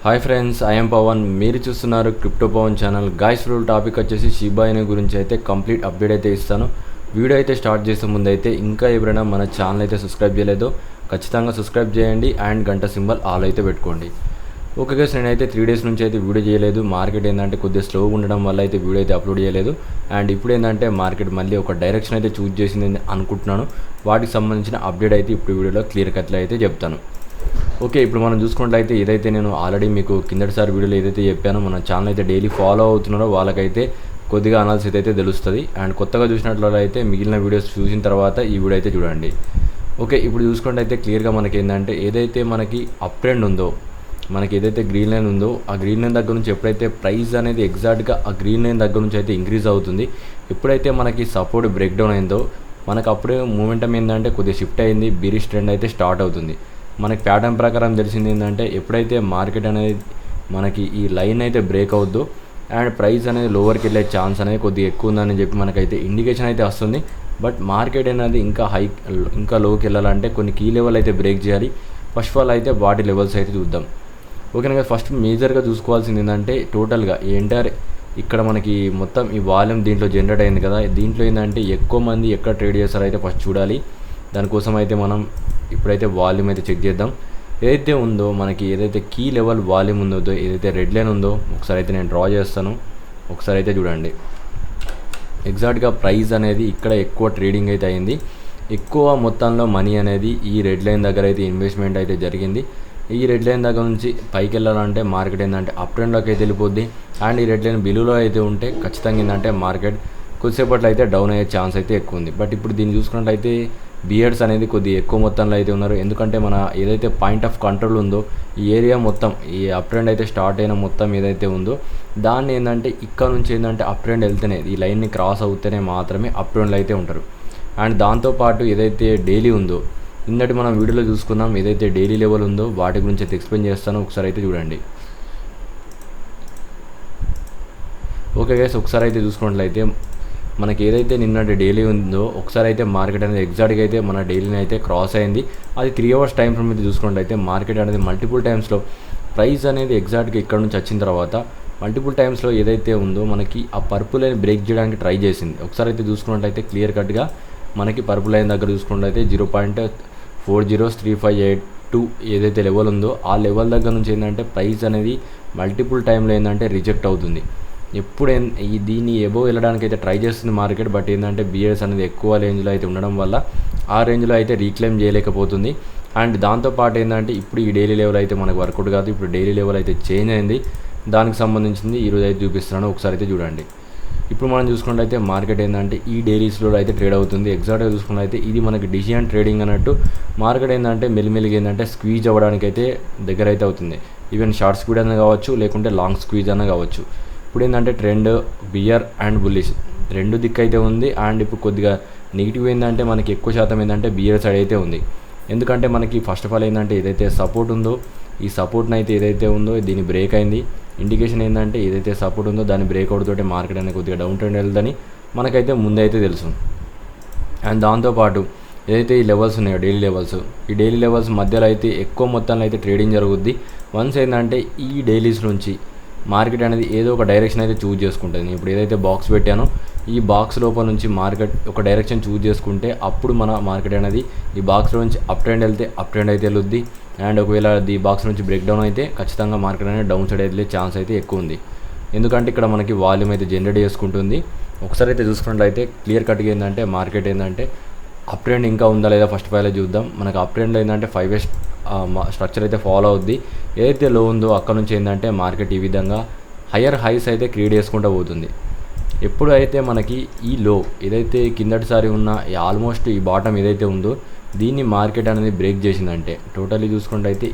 Hi friends, I'm Pavan. మీరు చూస్తున్నారు crypto Pavan channel. Guys, rule topic వచ్చేసి షిబా ఇను గురించి అయితే కంప్లీట్ అప్డేట్ అయితే ఇస్తాను. వీడియో అయితే స్టార్ట్ చేసే ముందు అయితే ఇంకా ఎవరైనా మన ఛానల్ అయితే సబ్స్క్రైబ్ చేయలేదో ఖచ్చితంగా సబ్స్క్రైబ్ చేయండి అండ్ గంట సింబల్ ఆల్ అయితే పెట్టుకోండి. ఓకే గైస్, నేనైతే 3 డేస్ నుంచి అయితే వీడియో చేయలేదు. మార్కెట్ ఏంటంటే కొద్దిగా స్లోగా ఉండడం వల్ల అయితే వీడియో అయితే అప్లోడ్ చేయలేదు. అండ్ ఇప్పుడు ఏంటంటే మార్కెట్ మళ్ళీ ఒక డైరెక్షన్ అయితే చూస్ చేసింది అనుకుంటున్నాను. వాటికి సంబంధించిన అప్డేట్ అయితే ఇప్పుడు వీడియోలో క్లియర్ కట్లా అయితే చెప్తాను. ఓకే, ఇప్పుడు మనం చూసుకున్నట్లయితే ఏదైతే నేను ఆల్రెడీ మీకు కిందటిసారి వీడియోలో ఏదైతే చెప్పానో, మన ఛానల్ అయితే డైలీ ఫాలో అవుతున్నారో వాళ్ళకైతే కొద్దిగా అనాలిసిస్ అయితే తెలుస్తుంది. అండ్ కొత్తగా చూసినట్లయితే మిగిలిన వీడియోస్ చూసిన తర్వాత ఈ వీడియో అయితే చూడండి. ఓకే, ఇప్పుడు చూసుకున్నట్లయితే క్లియర్గా మనకి ఏంటంటే ఏదైతే మనకి అప్ ట్రెండ్ ఉందో, మనకి ఏదైతే గ్రీన్ లైన్ ఉందో ఆ గ్రీన్ లైన్ దగ్గర నుంచి ఎప్పుడైతే ప్రైస్ అనేది ఎగ్జాక్ట్గా ఆ గ్రీన్ లైన్ దగ్గర నుంచి అయితే ఇంక్రీజ్ అవుతుంది, ఎప్పుడైతే మనకి సపోర్ట్ బ్రేక్ డౌన్ అయిందో మనకు అప్పుడే మూమెంటం ఏంటంటే కొద్దిగా షిఫ్ట్ అయింది, బీరిష్ ట్రెండ్ అయితే స్టార్ట్ అవుతుంది. మనకి ప్యాటర్న్ ప్రకారం తెలిసింది ఏంటంటే ఎప్పుడైతే మార్కెట్ అనేది మనకి ఈ లైన్ అయితే బ్రేక్ అవుద్దో అండ్ ప్రైస్ అనేది లోవర్కి వెళ్ళే ఛాన్స్ అనేది కొద్దిగా ఎక్కువ ఉందని చెప్పి మనకైతే ఇండికేషన్ అయితే వస్తుంది. బట్ మార్కెట్ అనేది ఇంకా లోకి వెళ్ళాలంటే కొన్ని కీ లెవెల్ అయితే బ్రేక్ చేయాలి. ఫస్ట్ ఆఫ్ ఆల్ అయితే వాటి లెవెల్స్ అయితే చూద్దాం. ఓకేనా, ఫస్ట్ మేజర్గా చూసుకోవాల్సింది ఏంటంటే టోటల్గా ఎంటైర్ ఇక్కడ మనకి మొత్తం ఈ వాల్యూమ్ దీంట్లో జనరేట్ అయింది కదా, దీంట్లో ఏంటంటే ఎక్కువ మంది ఎక్కడ ట్రేడ్ చేస్తారో అయితే ఫస్ట్ చూడాలి. దానికోసం అయితే మనం ఇప్పుడైతే వాల్యూమ్ అయితే చెక్ చేద్దాం. ఏదైతే ఉందో మనకి ఏదైతే కీ లెవెల్ వాల్యూమ్ ఉందో, ఏదైతే రెడ్ లైన్ ఉందో ఒకసారి అయితే నేను డ్రా చేస్తాను. ఒకసారి అయితే చూడండి, ఎగ్జాక్ట్గా ప్రైస్ అనేది ఇక్కడ ఎక్కువ ట్రేడింగ్ అయితే అయింది. ఎక్కువ మొత్తంలో మనీ అనేది ఈ రెడ్ లైన్ దగ్గర అయితే ఇన్వెస్ట్మెంట్ అయితే జరిగింది. ఈ రెడ్ లైన్ దగ్గర నుంచి పైకి వెళ్ళాలంటే మార్కెట్ ఏంటంటే అప్ ట్రెండ్లోకి అయితే వెళ్ళిపోద్ది. అండ్ ఈ రెడ్ లైన్ బిలోలో అయితే ఉంటే ఖచ్చితంగా ఏంటంటే మార్కెట్ కొద్దిసేపట్లో అయితే డౌన్ అయ్యే ఛాన్స్ అయితే ఎక్కువ ఉంది. బట్ ఇప్పుడు దీన్ని చూసుకున్నట్లయితే బియర్స్ అనేది కొద్దిగా ఎక్కువ మొత్తంలో అయితే ఉన్నారు. ఎందుకంటే మన ఏదైతే పాయింట్ ఆఫ్ కంట్రోల్ ఉందో ఈ ఏరియా మొత్తం ఈ అప్ ట్రెండ్ అయితే స్టార్ట్ అయిన మొత్తం ఏదైతే ఉందో దాన్ని ఏంటంటే ఇక్కడ నుంచి ఏంటంటే అప్ ట్రెండ్ వెళ్తేనే ఈ లైన్ని క్రాస్ అవుతేనే మాత్రమే అప్ ట్రెండ్లో అయితే ఉంటారు. అండ్ దాంతోపాటు ఏదైతే డైలీ ఉందో నిన్నటి మనం వీడియోలో చూసుకున్నాం, ఏదైతే డైలీ లెవెల్ ఉందో వాటి గురించి అయితే ఎక్స్ప్లెయిన్ చేస్తాను. ఒకసారి అయితే చూడండి. ఓకే గైస్, ఒకసారి అయితే చూసుకున్నట్లయితే మనకి ఏదైతే నిన్నటి డైలీ ఉందో ఒకసారి అయితే మార్కెట్ అనేది ఎగ్జాక్ట్గా అయితే మన డైలీని అయితే క్రాస్ అయింది. అది 3 అవర్స్ టైం ఫ్రేమ్ మీద చూసుకున్నట్లయితే మార్కెట్ అనేది మల్టిపుల్ టైమ్స్లో ప్రైస్ అనేది ఎగ్జాక్ట్గా ఇక్కడ నుంచి వచ్చిన తర్వాత మల్టిపుల్ టైమ్స్లో ఏదైతే ఉందో మనకి ఆ పర్పుల్ లైన్ బ్రేక్ చేయడానికి ట్రై చేసింది. ఒకసారి అయితే చూసుకున్నట్లయితే క్లియర్ కట్గా మనకి పర్పుల్ లైన్ దగ్గర చూసుకున్నట్లయితే 0.40358 ఏదైతే లెవెల్ ఉందో ఆ లెవెల్ దగ్గర నుంచి ఏంటంటే ప్రైస్ అనేది మల్టిపుల్ టైంలో ఏంటంటే రిజెక్ట్ అవుతుంది. ఎప్పుడు దీన్ని ఎబోవ్ వెళ్ళడానికి అయితే ట్రై చేస్తుంది మార్కెట్. బట్ ఏంటంటే బియర్స్ అనేది ఎక్కువ రేంజ్లో అయితే ఉండడం వల్ల ఆ రేంజ్లో అయితే రీక్లెయిమ్ చేయలేకపోతుంది. అండ్ దాంతోపాటు ఏంటంటే ఇప్పుడు ఈ డైలీ లెవెల్ అయితే మనకు వర్కౌట్ కాదు. ఇప్పుడు డైలీ లెవెల్ అయితే చేంజ్ అయింది. దానికి సంబంధించింది ఈరోజు అయితే చూపిస్తున్నాను. ఒకసారి అయితే చూడండి. ఇప్పుడు మనం చూసుకున్నట్లయితే మార్కెట్ ఏంటంటే ఈ డైలీస్లో అయితే ట్రేడ్ అవుతుంది. ఎగ్జాక్ట్గా చూసుకున్నట్లయితే ఇది మనకి డిసిజన్ ట్రేడింగ్ అన్నట్టు మార్కెట్ ఏంటంటే మెల్లిమెల్లిగా ఏంటంటే స్క్వీజ్ అవ్వడానికి అయితే దగ్గర అయితే అవుతుంది. ఈవెన్ షార్ట్ స్క్వీజ్ అన్న కావచ్చు, లేకుంటే లాంగ్ స్క్వీజ్ అన్న కావచ్చు. ఇప్పుడు ఏంటంటే ట్రెండ్ బియర్ అండ్ బుల్లిష్ రెండు దిక్కు అయితే ఉంది. అండ్ ఇప్పుడు కొద్దిగా నెగిటివ్ ఏంటంటే మనకి ఎక్కువ శాతం ఏంటంటే బియర్ సైడ్ అయితే ఉంది. ఎందుకంటే మనకి ఫస్ట్ ఆఫ్ ఆల్ ఏంటంటే ఏదైతే సపోర్ట్ ఉందో ఈ సపోర్ట్ని అయితే ఏదైతే ఉందో దీన్ని బ్రేక్ అయింది. ఇండికేషన్ ఏంటంటే ఏదైతే సపోర్ట్ ఉందో దాన్ని బ్రేక్అవుట్ తోటి మార్కెట్ అనేది కొద్దిగా డౌన్ ట్రెండ్ వెళ్తుందని మనకైతే ముందైతే తెలుసు. అండ్ దాంతోపాటు ఏదైతే ఈ లెవెల్స్ ఉన్నాయో ఈ డైలీ లెవెల్స్ మధ్యలో అయితే ఎక్కువ మొత్తంలో అయితే ట్రేడింగ్ జరుగుద్ది. వన్స్ ఏంటంటే ఈ డైలీస్ నుంచి మార్కెట్ అనేది ఏదో ఒక డైరెక్షన్ అయితే చూజ్ చేసుకుంటుంది. ఇప్పుడు ఏదైతే బాక్స్ పెట్టానో ఈ బాక్స్ లోపల నుంచి మార్కెట్ ఒక డైరెక్షన్ చూజ్ చేసుకుంటే అప్పుడు మన మార్కెట్ అనేది ఈ బాక్స్లో నుంచి అప్ ట్రెండ్ వెళ్తే అప్ ట్రెండ్ అయితే వెళ్ళొద్ది. అండ్ ఒకవేళ ఈ బాక్స్ నుంచి బ్రేక్ డౌన్ అయితే ఖచ్చితంగా మార్కెట్ అనేది డౌన్ సైడ్ వెళ్ళే ఛాన్స్ అయితే ఎక్కువ ఉంది. ఎందుకంటే ఇక్కడ మనకి వాల్యూమ్ అయితే జనరేట్ చేసుకుంటుంది. ఒకసారి అయితే చూసుకున్నట్లయితే క్లియర్ కట్గా ఏంటంటే మార్కెట్ ఏంటంటే అప్ ట్రెండ్ ఇంకా ఉందా లేదా ఫస్ట్ ఆఫ్ ఆల్ చూద్దాం. మనకు అప్ ట్రెండ్లో ఏంటంటే 5 వేస్ స్ట్రక్చర్ అయితే ఫాలో అవుద్ది. ఏదైతే లో ఉందో అక్కడ నుంచి ఏంటంటే మార్కెట్ ఈ విధంగా హయ్యర్ హైస్ అయితే క్రియేట్ చేసుకుంటూ పోతుంది. ఎప్పుడు అయితే మనకి ఈ లో ఏదైతే కిందటిసారి ఉన్న ఆల్మోస్ట్ ఈ బాటమ్ ఏదైతే ఉందో దీన్ని మార్కెట్ అనేది బ్రేక్ చేసిందంటే టోటల్లీ చూసుకుంటే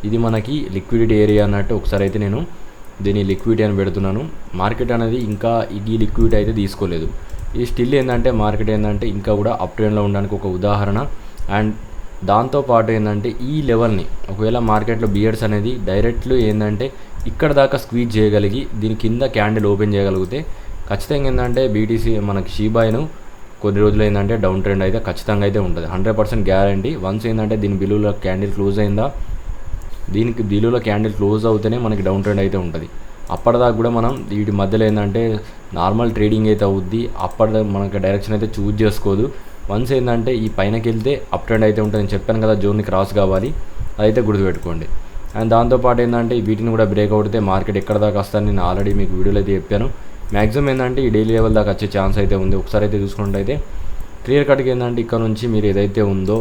ఇది మనకి లిక్విడిటీ ఏరియా అన్నట్టు. ఒకసారి అయితే నేను దీన్ని లిక్విడిటీ అని పెడుతున్నాను. మార్కెట్ అనేది ఇంకా ఈ లిక్విడిటీ అయితే తీసుకోలేదు. ఈ స్టిల్ ఏంటంటే మార్కెట్ ఏంటంటే ఇంకా కూడా అప్ ట్రెండ్లో ఉండడానికి ఒక ఉదాహరణ. అండ్ దాంతోపాటు ఏంటంటే ఈ లెవెల్ని ఒకవేళ మార్కెట్లో బియర్స్ అనేది డైరెక్ట్లు ఏంటంటే ఇక్కడ దాకా స్క్వీజ్ చేయగలిగి దీని కింద క్యాండిల్ ఓపెన్ చేయగలిగితే ఖచ్చితంగా ఏంటంటే బీటీసీ మనకి షీబాయిను కొన్ని రోజులు ఏంటంటే డౌన్ ట్రెండ్ అయితే ఖచ్చితంగా అయితే ఉంటుంది. 100% గ్యారంటీ. వన్స్ ఏంటంటే దీని బిలువలో క్యాండిల్ క్లోజ్ అయిందా దీనికి బిలోలో క్యాండిల్ క్లోజ్ అవుతేనే మనకి డౌన్ ట్రెండ్ అయితే ఉంటుంది. అప్పటిదాకా కూడా మనం వీటి మధ్యలో ఏంటంటే నార్మల్ ట్రేడింగ్ అయితే అవుద్ది. అప్పటిదాకా మనకి డైరెక్షన్ అయితే చూజ్ చేసుకోదు. వన్స్ ఏంటంటే ఈ పైనకి వెళ్తే అప్ ట్రెండ్ అయితే ఉంటుంది. నేను చెప్పాను కదా జోన్ని క్రాస్ కావాలి, అదైతే గుర్తుపెట్టుకోండి. అండ్ దాంతోపాటు ఏంటంటే వీటిని కూడా బ్రేక్ అవుతే మార్కెట్ ఎక్కడ దాకా వస్తాను నేను ఆల్రెడీ మీకు వీడియోలో అయితే చెప్పాను. మ్యాక్సిమం ఏంటంటే ఈ డైలీ లెవెల్ దాకా వచ్చే ఛాన్స్ అయితే ఉంది. ఒకసారి అయితే చూసుకున్నట్టయితే క్లియర్ కట్గా ఏంటంటే ఇక్కడ నుంచి మీరు ఏదైతే ఉందో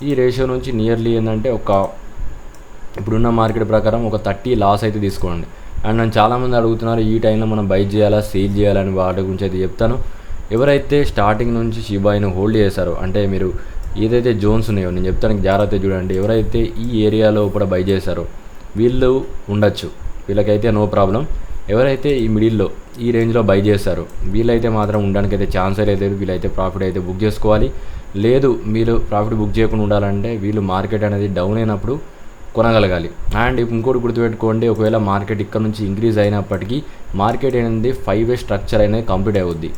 ఈ రేషియో నుంచి నియర్లీ ఏంటంటే ఇప్పుడున్న మార్కెట్ ప్రకారం ఒక 30 లాస్ అయితే తీసుకోండి. అండ్ నన్ను చాలామంది అడుగుతున్నారు ఈ టైంలో మనం బై చేయాలా సేల్ చేయాలని, వాటి గురించి అయితే చెప్తాను. ఎవరైతే స్టార్టింగ్ నుంచి షిబాయిని హోల్డ్ చేశారో అంటే మీరు ఏదైతే జోన్స్ ఉన్నాయో నేను చెప్తాను జాగ్రత్త చూడండి. ఎవరైతే ఈ ఏరియాలో కూడా బై చేశారో వీళ్ళు ఉండొచ్చు, వీళ్ళకైతే నో ప్రాబ్లం. ఎవరైతే ఈ మిడిల్లో ఈ రేంజ్లో బై చేశారో వీళ్ళైతే మాత్రం ఉండడానికి అయితే ఛాన్సే లేదు. వీళ్ళైతే ప్రాఫిట్ అయితే బుక్ చేసుకోవాలి. లేదు మీరు ప్రాఫిట్ బుక్ చేయకుండా ఉండాలంటే వీళ్ళు మార్కెట్ అనేది డౌన్ అయినప్పుడు కొనగలగాలి. అండ్ ఇంకోటి గుర్తుపెట్టుకోండి, ఒకవేళ మార్కెట్ ఇక్కడ నుంచి ఇంక్రీజ్ అయినప్పటికీ మార్కెట్ అనేది 5-వే స్ట్రక్చర్ అనేది కంప్లీట్ అవుద్ది.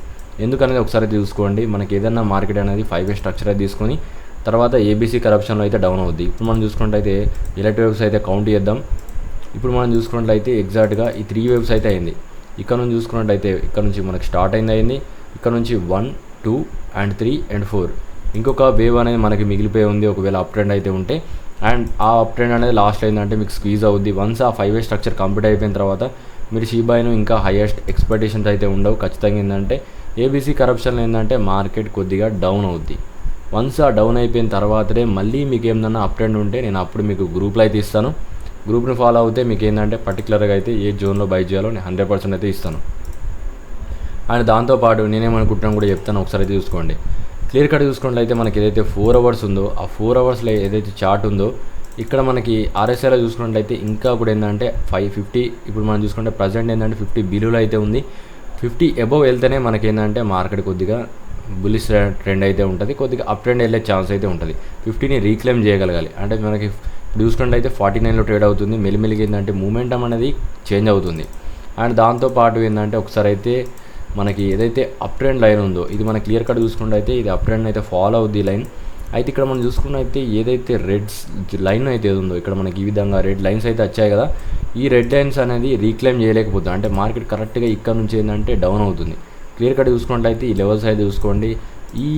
ఎందుకనేది ఒకసారి చూసుకోండి. మనకి ఏదైనా మార్కెట్ అనేది 5-వే స్ట్రక్చర్ అయితే తీసుకొని తర్వాత ఏబీసీ కరప్షన్లో అయితే డౌన్ అవుద్ది. ఇప్పుడు మనం చూసుకున్నట్లయితే ఎలక్ట్రిక్ వేవ్స్ అయితే కౌంట్ చేద్దాం. ఇప్పుడు మనం చూసుకున్నట్లయితే ఎగ్జాక్ట్గా ఈ 3 వేవ్స్ అయితే అయింది. ఇక్కడ నుంచి చూసుకున్నట్లయితే ఇక్కడ నుంచి మనకి స్టార్ట్ అయింది. ఇక్కడ నుంచి 1, 2 అండ్ 3 అండ్ 4 ఇంకొక వేవ్ అనేది మనకి మిగిలిపోయి ఉంది. ఒకవేళ అప్ ట్రెండ్ అయితే ఉంటే అండ్ ఆ అప్ ట్రెండ్ అనేది లాస్ట్ ఏంటంటే మీకు స్క్వీజ్ అవుద్ది. వన్స్ ఆ 5-వే స్ట్రక్చర్ కంప్లీట్ అయిపోయిన తర్వాత మీరు షిబాయిను ఇంకా హైయెస్ట్ ఎక్స్పెక్టేషన్స్ అయితే ఉండవు. ఖచ్చితంగా ఏంటంటే ఏబీసీ కరప్షన్ ఏంటంటే మార్కెట్ కొద్దిగా డౌన్ అవుద్ది. వన్స్ ఆ డౌన్ అయిపోయిన తర్వాతనే మళ్ళీ మీకు ఏమన్నా అప్ ట్రెండ్ ఉంటే నేను అప్పుడు మీకు గ్రూప్లో అయితే ఇస్తాను. గ్రూప్ని ఫాలో అవుతే మీకు ఏంటంటే పర్టికులర్గా అయితే ఏ జోన్లో బై చేయాలో నేను 100% అయితే ఇస్తాను. అండ్ దాంతోపాటు నేనేమనుకుంటున్నాను కూడా చెప్తాను, ఒకసారి అయితే చూసుకోండి. క్లియర్ కట్ చూసుకున్నట్లయితే మనకి ఏదైతే 4 అవర్స్ ఉందో ఆ 4 అవర్స్లో ఏదైతే చార్ట్ ఉందో ఇక్కడ మనకి ఆర్ఎస్ఐలో చూసుకున్నట్లయితే ఇంకా కూడా ఏంటంటే 550 ఇప్పుడు మనం చూసుకుంటే ప్రజెంట్ ఏంటంటే 50 బిలోలో అయితే ఉంది. 50 అబవ్ వెళ్తేనే మనకి ఏంటంటే మార్కెట్ కొద్దిగా బుల్లిష్ ట్రెండ్ అయితే ఉంటుంది, కొద్దిగా అప్ ట్రెండ్ వెళ్ళే ఛాన్స్ అయితే ఉంటుంది. 50ని రీక్లెయిమ్ చేయగలగాలి. అంటే మనకి ఇప్పుడు చూసుకున్నట్లయితే 49లో ట్రేడ్ అవుతుంది. మెల్లిమెల్లిగా ఏంటంటే మూమెంటం అనేది చేంజ్ అవుతుంది. అండ్ దాంతోపాటు ఏంటంటే ఒకసారి అయితే మనకి ఏదైతే అప్ ట్రెండ్ లైన్ ఉందో ఇది మన క్లియర్ కట్ చూసుకుంటే అయితే ఇది అప్ ట్రెండ్ అయితే ఫాలో అవుద్ది లైన్. అయితే ఇక్కడ మనం చూసుకున్నైతే ఏదైతే రెడ్ లైన్ అయితే ఉందో ఇక్కడ మనకి ఈ విధంగా రెడ్ లైన్స్ అయితే వచ్చాయి కదా, ఈ రెడ్ లైన్స్ అనేది రీక్లెయిమ్ చేయలేకపోతుంది. అంటే మార్కెట్ కరెక్ట్గా ఇక్కడ నుంచి ఏంటంటే డౌన్ అవుతుంది. క్లియర్ కట్ చూసుకున్నట్లయితే ఈ లెవెల్స్ అయితే చూసుకోండి, ఈ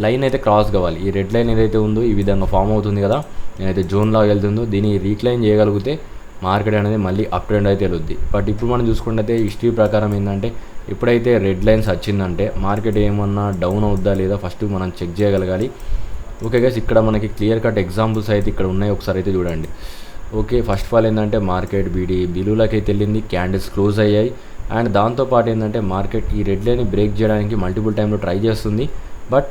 లైన్ అయితే క్రాస్ కావాలి. ఈ రెడ్ లైన్ ఏదైతే ఉందో ఈ విధంగా ఫామ్ అవుతుంది కదా, నేనైతే జోన్ లాగా వెళ్తుందో దీన్ని రీక్లైమ్ చేయగలిగితే మార్కెట్ అనేది మళ్ళీ అప్ ట్రెండ్ అయితే వెళ్తుంది. బట్ ఇప్పుడు మనం చూసుకుంటే హిస్టరీ ప్రకారం ఏంటంటే ఎప్పుడైతే రెడ్ లైన్స్ వచ్చిందంటే మార్కెట్ ఏమన్నా డౌన్ అవుద్దా లేదా ఫస్ట్ మనం చెక్ చేయగలగాలి. ఓకే గైస్, ఇక్కడ మనకి క్లియర్ కట్ ఎగ్జాంపుల్స్ అయితే ఇక్కడ ఉన్నాయి, ఒకసారి అయితే చూడండి. ఓకే, ఫస్ట్ ఆఫ్ ఆల్ ఏంటంటే మార్కెట్ బిలులకి అయితే వెళ్ళింది, క్యాండిల్స్ క్లోజ్ అయ్యాయి. అండ్ దాంతోపాటు ఏంటంటే మార్కెట్ ఈ రెడ్ లైన్ని బ్రేక్ చేయడానికి మల్టిపుల్ టైంలో ట్రై చేస్తుంది. బట్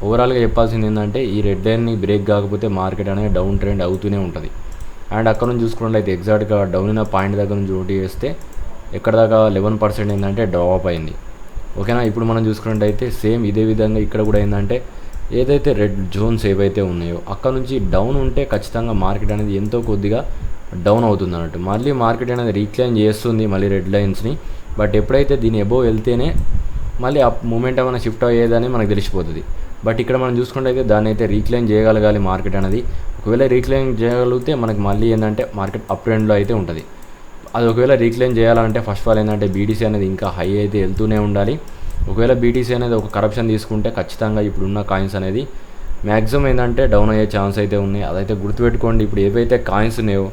ఓవరాల్గా చెప్పాల్సింది ఏంటంటే ఈ రెడ్ లైన్ని బ్రేక్ కాకపోతే మార్కెట్ అనేది డౌన్ ట్రెండ్ అవుతూనే ఉంటుంది. అండ్ అక్కడ నుంచి చూసుకున్నట్లయితే ఎగ్జాక్ట్గా డౌన్ అయిన పాయింట్ దగ్గర నుంచి ఓటీ చేస్తే ఎక్కడ దాకా 11% ఏంటంటే డ్రాప్ అయింది. ఓకేనా, ఇప్పుడు మనం చూసుకున్నట్టయితే సేమ్ ఇదే విధంగా ఇక్కడ కూడా ఏంటంటే ఏదైతే రెడ్ జోన్స్ ఏవైతే ఉన్నాయో అక్కడ నుంచి డౌన్ ఉంటే ఖచ్చితంగా మార్కెట్ అనేది ఎంతో కొద్దిగా డౌన్ అవుతుంది అన్నట్టు. మళ్ళీ మార్కెట్ అనేది రీక్లైమ్ చేస్తుంది మళ్ళీ రెడ్ లైన్స్ని. బట్ ఎప్పుడైతే దీని అబోవ్ వెళ్తేనే మళ్ళీ ఆ మూమెంట్ ఏమైనా షిఫ్ట్ అయ్యేదని మనకు తెలిసిపోతుంది. బట్ ఇక్కడ మనం చూసుకుంటే దాన్ని అయితే రీక్లైమ్ చేయగలగాలి మార్కెట్ అనేది. ఒకవేళ రీక్లైమ్ చేయగలిగితే మనకి మళ్ళీ ఏంటంటే మార్కెట్ అప్ ట్రెండ్లో అయితే ఉంటుంది. అది ఒకవేళ రీక్లైమ్ చేయాలంటే ఫస్ట్ ఆఫ్ ఆల్ ఏంటంటే బీటీసీ అనేది ఇంకా హై అయితే వెళ్తూనే ఉండాలి. ఒకవేళ బీటీసీ అనేది ఒక కరప్షన్ తీసుకుంటే ఖచ్చితంగా ఇప్పుడున్న కాయిన్స్ అనేది మ్యాక్సిమం ఏంటంటే డౌన్ అయ్యే ఛాన్స్ అయితే ఉన్నాయి. అదైతే గుర్తుపెట్టుకోండి. ఇప్పుడు ఏవైతే కాయిన్స్ ఉన్నాయో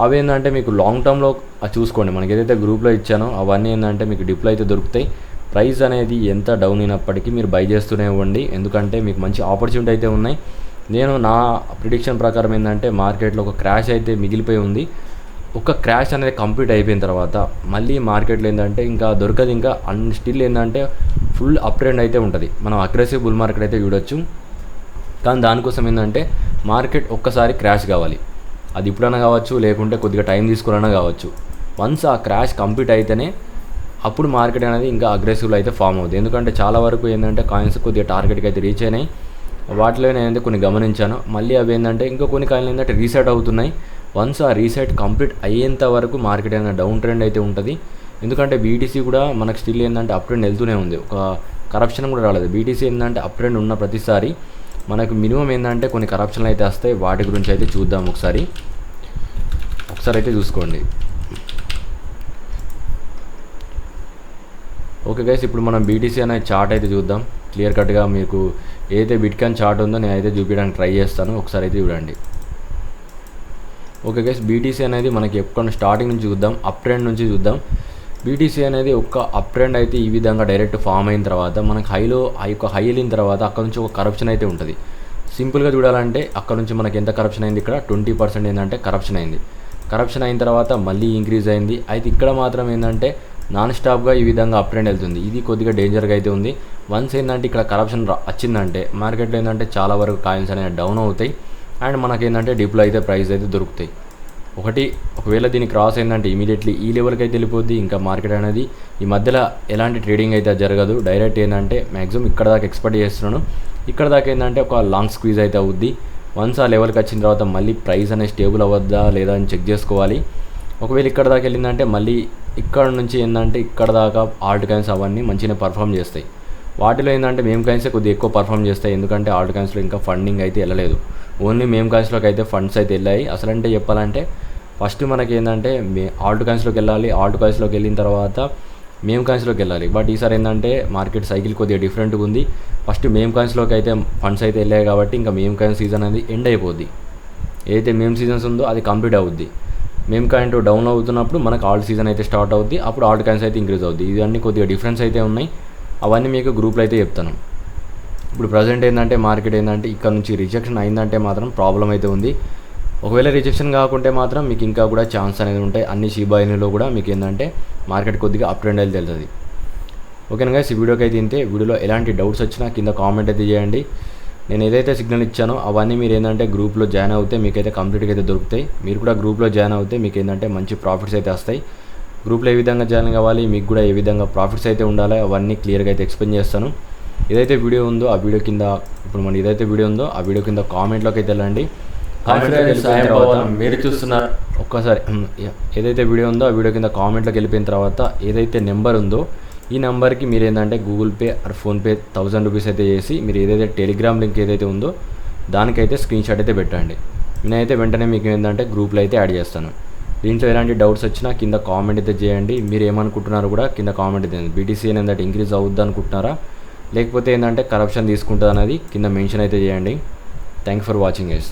అవి ఏంటంటే మీకు లాంగ్ టర్మ్లో చూసుకోండి. మనకి ఏదైతే గ్రూప్లో ఇచ్చానో అవన్నీ ఏంటంటే మీకు డిప్లో అయితే దొరుకుతాయి. ప్రైస్ అనేది ఎంత డౌన్ అయినప్పటికీ మీరు బై చేస్తూనే ఇవ్వండి, ఎందుకంటే మీకు మంచి ఆపర్చునిటీ అయితే ఉన్నాయి. నేను నా ప్రిడిక్షన్ ప్రకారం ఏంటంటే మార్కెట్లో ఒక క్రాష్ అయితే మిగిలిపోయి ఉంది. ఒక క్రాష్ అనేది కంప్లీట్ అయిపోయిన తర్వాత మళ్ళీ మార్కెట్లో ఏంటంటే ఇంకా దొరకదు, ఇంకా స్టిల్ ఏంటంటే ఫుల్ అప్ ట్రెండ్ అయితే ఉంటుంది. మనం అగ్రెసివ్ బుల్ మార్కెట్ అయితే చూడొచ్చు. కానీ దానికోసం ఏంటంటే మార్కెట్ ఒక్కసారి క్రాష్ కావాలి. అది ఇప్పుడైనా కావచ్చు, లేకుంటే కొద్దిగా టైం తీసుకున్నా కావచ్చు. వన్స్ ఆ క్రాష్ కంప్లీట్ అయితేనే అప్పుడు మార్కెట్ అనేది ఇంకా అగ్రెసివ్లో అయితే ఫామ్ అవుతుంది. ఎందుకంటే చాలా వరకు ఏంటంటే కాయిన్స్ కొద్దిగా టార్గెట్కి అయితే రీచ్ అయినాయి. వాటిలో నేనైతే కొన్ని గమనించాను. మళ్ళీ అవి ఏంటంటే ఇంకా కొన్ని కాయిన్లు ఏంటంటే రీసెట్ అవుతున్నాయి. వన్స్ ఆ రీసెట్ కంప్లీట్ అయ్యేంత వరకు మార్కెట్ అనేది డౌన్ ట్రెండ్ అయితే ఉంటుంది. ఎందుకంటే బీటీసీ కూడా మనకు స్టిల్ ఏంటంటే అప్ ట్రెండ్ వెళ్తూనే ఉంది, ఒక కరప్షన్ కూడా రాలేదు. బీటీసీ ఏంటంటే అప్ ట్రెండ్ ఉన్న ప్రతిసారి మనకు మినిమం ఏంటంటే కొన్ని కరప్షన్లు అయితే వస్తాయి. వాటి గురించి అయితే చూద్దాం ఒకసారి. ఒకసారి అయితే చూసుకోండి. ఓకే గైస్, ఇప్పుడు మనం బీటీసీ అనే చార్ట్ అయితే చూద్దాం. క్లియర్ కట్గా మీకు ఏదైతే బిట్కాయిన్ చార్ట్ ఉందో నేను అయితే చూపించడానికి ట్రై చేస్తాను. ఒకసారి అయితే చూడండి. ఓకే గైస్, బీటీసీ అనేది మనకి ఎప్పుడు స్టార్టింగ్ నుంచి చూద్దాం, అప్ ట్రెండ్ నుంచి చూద్దాం. బీటీసీ అనేది ఒక అప్ ట్రెండ్ అయితే ఈ విధంగా డైరెక్ట్ ఫామ్ అయిన తర్వాత మనకు హై వెళ్ళిన తర్వాత అక్కడ నుంచి ఒక కరప్షన్ అయితే ఉంటుంది. సింపుల్గా చూడాలంటే అక్కడ నుంచి మనకి ఎంత కరప్షన్ అయింది, ఇక్కడ 20% ఏంటంటే కరప్షన్ అయింది. కరప్షన్ అయిన తర్వాత మళ్ళీ ఇంక్రీజ్ అయింది. అయితే ఇక్కడ మాత్రం ఏంటంటే నాన్ స్టాప్గా ఈ విధంగా అప్ ట్రెండ్ వెళ్తుంది. ఇది కొద్దిగా డేంజర్గా అయితే ఉంది. వన్స్ ఏంటంటే ఇక్కడ కరప్షన్ వచ్చిందంటే మార్కెట్లో ఏంటంటే చాలా వరకు కాయిన్స్ అనేవి డౌన్ అవుతాయి అండ్ మనకేంటంటే డిప్లో అయితే ప్రైస్ అయితే దొరుకుతాయి. ఒకవేళ దీన్ని క్రాస్ అయిందంటే ఇమీడియట్లీ ఈ లెవెల్కి అయితే వెళ్ళిపోద్ది. ఇంకా మార్కెట్ అనేది ఈ మధ్యలో ఎలాంటి ట్రేడింగ్ అయితే జరగదు. డైరెక్ట్ ఏంటంటే మ్యాక్సిమం ఇక్కడ దాకా ఎక్స్పెక్ట్ చేస్తున్నాను. ఇక్కడ దాకా ఏంటంటే ఒక లాంగ్ స్క్వీజ్ అయితే అవుద్ది. వన్స్ ఆ లెవెల్కి వచ్చిన తర్వాత మళ్ళీ ప్రైస్ అనేది స్టేబుల్ అవ్వద్దా లేదా అని చెక్ చేసుకోవాలి. ఒకవేళ ఇక్కడ దాకా వెళ్ళిందంటే మళ్ళీ ఇక్కడ నుంచి ఏంటంటే ఇక్కడ దాకా ఆల్ట్ కాయిన్స్ అవన్నీ మంచిగా పర్ఫామ్ చేస్తాయి. వాటిలో ఏంటంటే మేమ్ కాయిన్సే కొద్దిగా ఎక్కువ పర్ఫామ్ చేస్తాయి. ఎందుకంటే ఆల్ట్ కాయిన్స్లో ఇంకా ఫండింగ్ అయితే వెళ్ళలేదు. ఓన్లీ మేమ్ కాయిన్స్లోకి అయితే ఫండ్స్ అయితే వెళ్ళాయి. అసలంటే చెప్పాలంటే ఫస్ట్ మనకి ఏంటంటే ఆల్ట్ కాయిన్స్లోకి వెళ్ళాలి. ఆల్ట్ కాయిన్స్లోకి వెళ్ళిన తర్వాత మేమ్ కాయిన్స్లోకి వెళ్ళాలి. బట్ ఈసారి ఏంటంటే మార్కెట్ సైకిల్ కొద్దిగా డిఫరెంట్గా ఉంది. ఫస్ట్ మేమ్ కాయిన్స్లోకి అయితే ఫండ్స్ అయితే వెళ్ళాయి కాబట్టి ఇంకా మేమ్ కాయిన్ సీజన్ అనేది ఎండ్ అయిపోద్ది. ఏదైతే మేమ్ సీజన్స్ ఉందో అది కంప్లీట్ అవుద్ది. మేమ్ కాయిన్ డౌన్ అవుతున్నప్పుడు మనకు ఆల్ట్ సీజన్ అయితే స్టార్ట్ అవుద్ది. అప్పుడు ఆల్ట్ కాయిన్స్ అయితే ఇంక్రీజ్ అవుద్ది. ఇవన్నీ కొద్దిగా డిఫరెన్స్ అయితే ఉన్నాయి. అవన్నీ మీకు గ్రూప్లో అయితే చెప్తాను. ఇప్పుడు ప్రజెంట్ ఏంటంటే మార్కెట్ ఏంటంటే ఇక్కడ నుంచి రిజెక్షన్ అయిందంటే మాత్రం ప్రాబ్లం అయితే ఉంది. ఒకవేళ రిజెక్షన్ కాకుంటే మాత్రం మీకు ఇంకా కూడా ఛాన్స్ అనేది ఉంటాయి. అన్ని షిబా ఇనులో కూడా మీకు ఏంటంటే మార్కెట్ కొద్దిగా అప్ ట్రెండ్ అయితే వెళ్తుంది. ఓకేనా గైస్, ఈ వీడియోకి అయితే ఇంతే. వీడియోలో ఎలాంటి డౌట్స్ వచ్చినా కింద కామెంట్ అయితే చేయండి. నేను ఏదైతే సిగ్నల్ ఇచ్చానో అవన్నీ మీరు ఏంటంటే గ్రూప్లో జాయిన్ అవుతే మీకైతే కంప్లీట్గా అయితే దొరుకుతాయి. మీరు కూడా గ్రూప్లో జాయిన్ అవుతే మీకు ఏంటంటే మంచి ప్రాఫిట్స్ అయితే వస్తాయి. గ్రూప్లో ఏ విధంగా జాయిన్ కావాలి, మీకు కూడా ఏ విధంగా ప్రాఫిట్స్ అయితే ఉండాలి అవన్నీ క్లియర్గా అయితే ఎక్స్ప్లెయిన్ చేస్తాను. ఏదైతే వీడియో ఉందో ఆ వీడియో కింద కామెంట్లోకి అయితే వెళ్ళండి. మీరు చూస్తున్నారు ఒక్కసారి ఏదైతే వీడియో ఉందో ఆ వీడియో కింద కామెంట్లోకి వెళ్ళిపోయిన తర్వాత ఏదైతే నెంబర్ ఉందో ఈ నెంబర్కి మీరు ఏంటంటే Google pay are PhonePe 1000 rupees అయితే చేసి మీరు ఏదైతే టెలిగ్రామ్ లింక్ ఏదైతే ఉందో దానికైతే స్క్రీన్ షాట్ అయితే పెట్టండి. నేనైతే వెంటనే మీకు ఏంటంటే గ్రూప్లో అయితే యాడ్ చేస్తాను. దీంట్లో ఎలాంటి డౌట్స్ వచ్చినా కింద కామెంట్ అయితే చేయండి. మీరు ఏమనుకుంటున్నారో కూడా కింద కామెంట్ అయితే బీటీసీ ఏంటంటే ఇంక్రీజ్ అవుద్ది అనుకుంటున్నారా లేకపోతే ఏంటంటే కరప్షన్ తీసుకుంటుంది అనేది కింద మెన్షన్ అయితే చేయండి. Thank for watching guys.